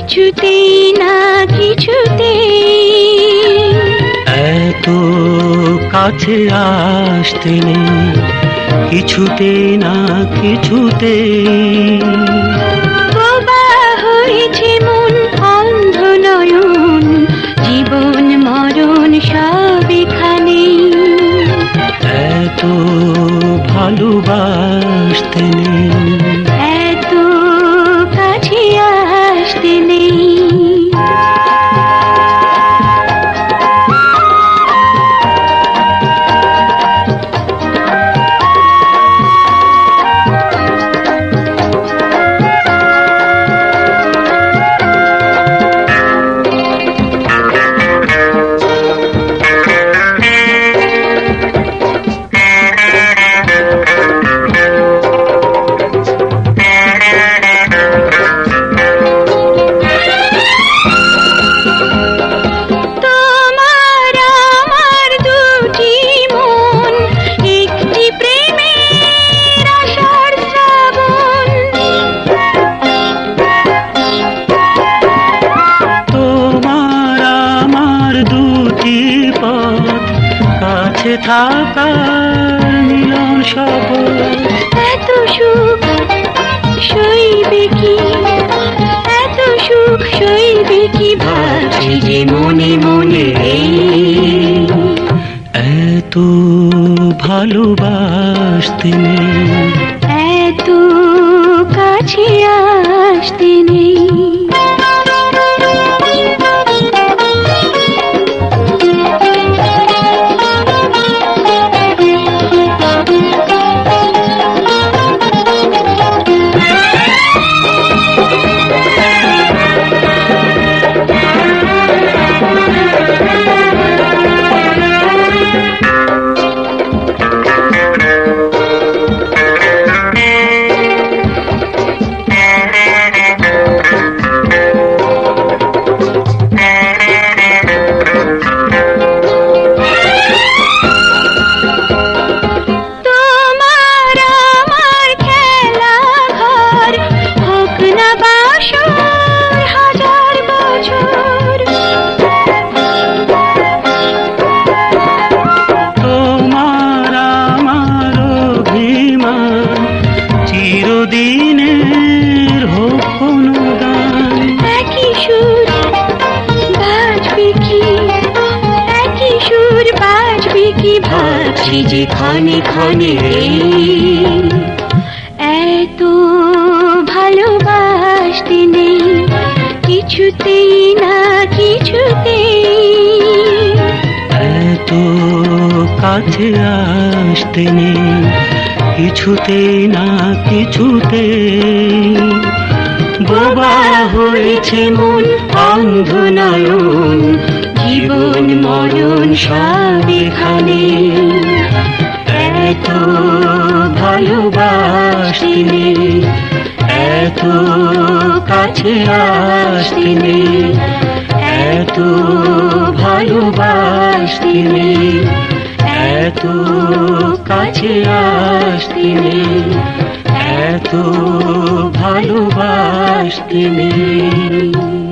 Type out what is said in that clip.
কিছুতেই না কিছুতেই এত কাছে আসতে নেই কিছুতে না কিছুতে বোবা হয়েছে মন অন্ধ নয়ন জীবন মরণ সব এখানে এত ভালোবাসতে নেই এত কাছে আসতে নেই কাছে থাকার মিলন শপথ এত সুখ সইবে কি এত সুখ সইবে কি ভাবছি যে মনে মনে এত ভালোবাসতে নেই এত কাছে আসতে নেই চিরদিনের হোক কোনো দান একই সুর বাজবে কি একই সুর বাজবে কি ভাবছি যে ক্ষণে ক্ষণে এত ভালোবাসতে নেই কিছুতেই না কিছুতেই এত কাছে আসতে নেই কিছুতে না কিছুতে বোবা হয়েছে মন অন্ধ নয়ন জীবন মরণ সব এখানে এত ভালোবাসতে নেই এত কাছে আসতে নেই এত ভালোবাসতে নেই এত কাছে আসতে নেই এত ভালোবাসতে নেই।